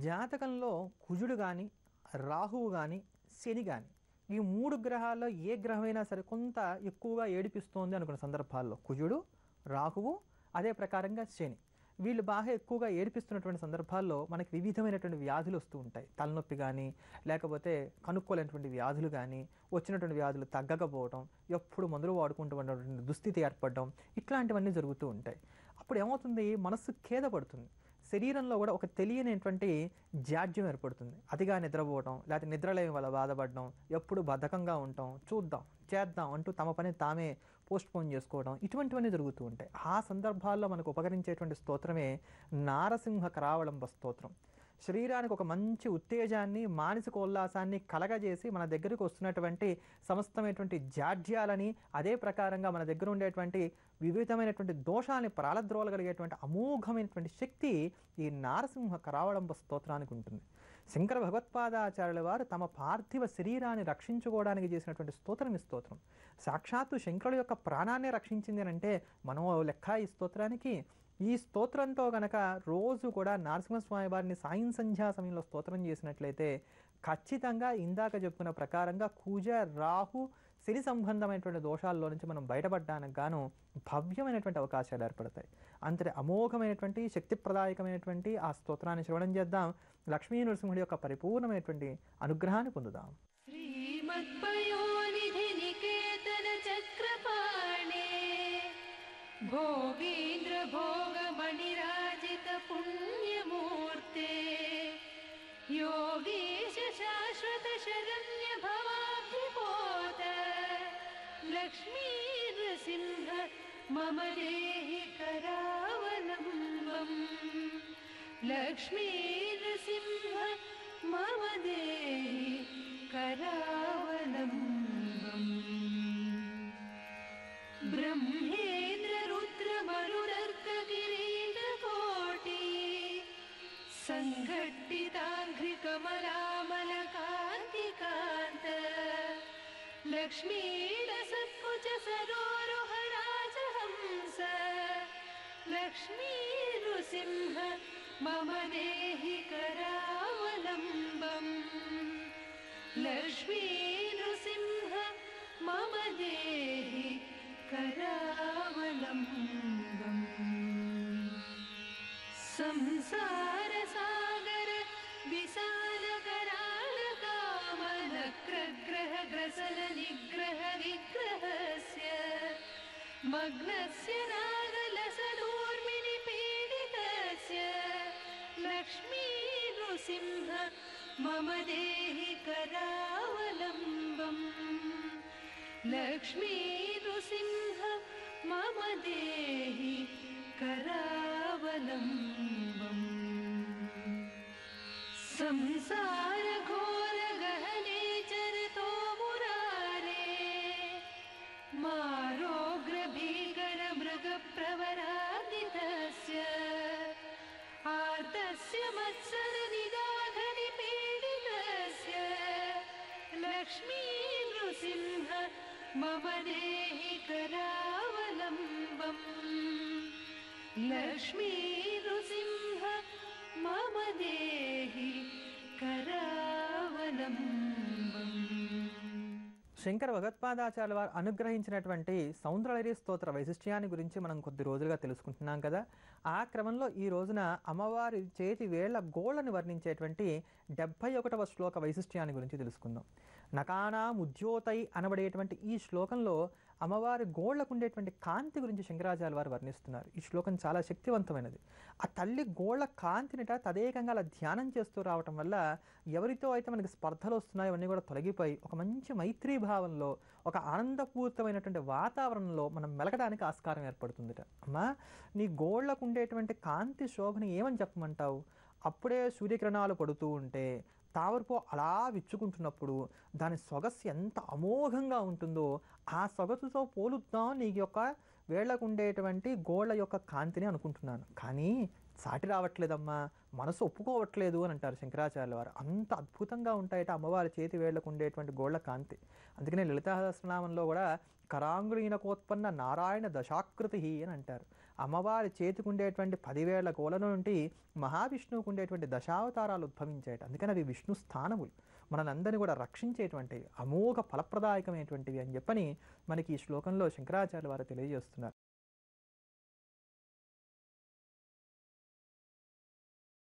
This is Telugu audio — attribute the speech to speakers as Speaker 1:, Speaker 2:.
Speaker 1: జాతకంలో కుజుడు కానీ, రాహువు కానీ, శని కానీ ఈ 3 గ్రహాల్లో ఏ గ్రహమైనా సరే కొంత ఎక్కువగా ఏడిపిస్తోంది అనుకున్న సందర్భాల్లో కుజుడు, రాహువు, అదే ప్రకారంగా శని వీళ్ళు బాగా ఎక్కువగా ఏడిపిస్తున్నటువంటి సందర్భాల్లో మనకి వివిధమైనటువంటి వ్యాధులు వస్తూ ఉంటాయి. తలనొప్పి కానీ, లేకపోతే కనుక్కోలేనటువంటి వ్యాధులు కానీ, వచ్చినటువంటి వ్యాధులు తగ్గకపోవడం, ఎప్పుడు మందులు వాడుకుంటూ ఉన్నటువంటి దుస్థితి ఏర్పడడం, ఇట్లాంటివన్నీ జరుగుతూ ఉంటాయి. అప్పుడు ఏమవుతుంది, మనస్సు ఖేద పడుతుంది. శరీరంలో కూడా ఒక తెలియనటువంటి జాడ్యం ఏర్పడుతుంది. అతిగా నిద్రపోవడం, లేకపోతే నిద్రలేమి వల్ల బాధపడడం, ఎప్పుడు బద్ధకంగా ఉండటం, చూద్దాం చేద్దాం అంటూ తమ పని తామే పోస్ట్పోన్ చేసుకోవడం, ఇటువంటివన్నీ జరుగుతూ ఉంటాయి. ఆ సందర్భాల్లో మనకు ఉపకరించేటువంటి స్తోత్రమే నారసింహ కరావళంబ స్తోత్రం. శరీరానికి ఒక మంచి ఉత్తేజాన్ని, మానసిక ఉల్లాసాన్ని కలగజేసి మన దగ్గరికి వస్తున్నటువంటి సమస్తమైనటువంటి జాడ్యాలని, అదే ప్రకారంగా మన దగ్గర ఉండేటువంటి వివిధమైనటువంటి దోషాలని ప్రాళద్రోలగలిగేటువంటి అమోఘమైనటువంటి శక్తి ఈ నారసింహ కరావళంబ స్తోత్రానికి ఉంటుంది. శంకర భగవత్పాదాచార్యుల వారు తమ పార్థివ శరీరాన్ని రక్షించుకోవడానికి చేసినటువంటి స్తోత్రం ఈ స్తోత్రం. సాక్షాత్తు శంకరుల యొక్క ప్రాణాన్నే రక్షించింది అని అంటే మనం లెక్క ఈ స్తోత్రానికి. ఈ స్తోత్రంతో కనుక రోజు కూడా నరసింహస్వామి వారిని సాయం సంధ్యా సమయంలో స్తోత్రం చేసినట్లయితే ఖచ్చితంగా ఇందాక చెప్పుకున్న ప్రకారంగా కుజ, రాహు, శని సంబంధమైనటువంటి దోషాల్లో నుంచి మనం బయటపడడానికి గాను భవ్యమైనటువంటి అవకాశాలు ఏర్పడతాయి. అంతటి అమోఘమైనటువంటి శక్తిప్రదాయకమైనటువంటి ఆ స్తోత్రాన్ని శ్రవణం చేద్దాం. లక్ష్మీ నరసింహుడి యొక్క పరిపూర్ణమైనటువంటి అనుగ్రహాన్ని పొందుదాం.
Speaker 2: भोगीन्द्र भोगमणिराजित पुण्यमूर्ते योगीश शाश्वत शरण्य भवाब्धिपोत लक्ष्मी नृसिंह मम देहि करावलम्बम् लक्ष्मी नृसिंह मम देहि करावलम्बम् ब्रह्मेन्द्र रुद्र मरुदर्क किरीटकोटि संघट्टिताङ्घ्रि कमलामल कान्तिकान्त लक्ष्मीड सत्कुच सरोरुह राजहंस लक्ष्मी नृसिंह मम देहि करावलम्बम् लक्ष्मी नृसिंह मम देहि करावलम्बम् संसार सागर विशाल कराल कामल ग्रह ग्रसल निग्रह विग्रहस्य मग्नस्य नागलसदूर्मिनि पीडितस्य लक्ष्मी नृसिंह मम देहि करावलम्बम् लक्ष्मी नृसिंह मम देहि करावलम्बम् संसार घोर गहने चरतो मुरारे मारोग्र भीकर मृग प्रवरादितस्य आर्तस्य मत्सर निदाघनि पीडितस्य लक्ष्मी नृसिंह मम देहि करावलम्बम् लक्ष्मी नृसिंह मम देहि करावलम्बम्.
Speaker 1: శంకర భగవత్పాదాచార్యుల వారు అనుగ్రహించినటువంటి సౌందర్యలహరి స్తోత్ర వైశిష్ట్యాన్ని గురించి మనం కొద్ది రోజులుగా తెలుసుకుంటున్నాం కదా. ఆ క్రమంలో ఈ రోజున అమ్మవారి చేతి వేళ్ల గోళ్ళని వర్ణించేటువంటి 71వ శ్లోక వైశిష్ట్యాన్ని గురించి తెలుసుకుందాం. నకానాం ఉద్యోతై అనబడేటువంటి ఈ శ్లోకంలో అమ్మవారి గోళ్లకు ఉండేటువంటి కాంతి గురించి శంకరాచార్యుల వారు వర్ణిస్తున్నారు. ఈ శ్లోకం చాలా శక్తివంతమైనది. ఆ తల్లి గోళ్ల కాంతినిట తదేకంగా అలా ధ్యానం చేస్తూ రావటం వల్ల ఎవరితో అయితే మనకి స్పర్ధలు వస్తున్నాయో అవన్నీ కూడా తొలగిపోయి ఒక మంచి మైత్రీ భావంలో, ఒక ఆనందపూరితమైనటువంటి వాతావరణంలో మనం మెలగడానికి ఆస్కారం ఏర్పడుతుందిట. అమ్మా, నీ గోళ్లకు ఉండేటువంటి కాంతి శోభని ఏమని చెప్పమంటావు? అప్పుడే సూర్యకిరణాలు పడుతూ ఉంటే తామరపు అలా విచ్చుకుంటున్నప్పుడు దాని సొగసు ఎంత అమోఘంగా ఉంటుందో ఆ సొగసుతో పోలుద్దాం నీ యొక్క వేళ్లకు ఉండేటువంటి గోళ్ల యొక్క కాంతిని అనుకుంటున్నాను. కానీ సాటి రావట్లేదమ్మా, మనసు ఒప్పుకోవట్లేదు అని అంటారు శంకరాచార్యుల వారు. అంత అద్భుతంగా ఉంటాయట అమ్మవారి చేతి వేళ్లకు ఉండేటువంటి గోళ్ల కాంతి. అందుకనే లలితా సహస్రనామంలో కూడా కరాంగుళీనకోత్పన్న నారాయణ దశాకృతి అని అంటారు. ఆ అమ్మవారి చేతికి ఉండేటువంటి 10,000 కోల నుండి మహావిష్ణువుకు ఉండేటువంటి దశావతారాలు ఉద్భవించాయి. అందుకని అవి విష్ణు స్థానములు, మనలందరినీ కూడా రక్షించేటువంటివి, అమోఘ ఫలప్రదాయకమైనటువంటివి అని చెప్పని మనకి ఈ శ్లోకంలో శంకరాచార్యుల వారు తెలియజేస్తున్నారు.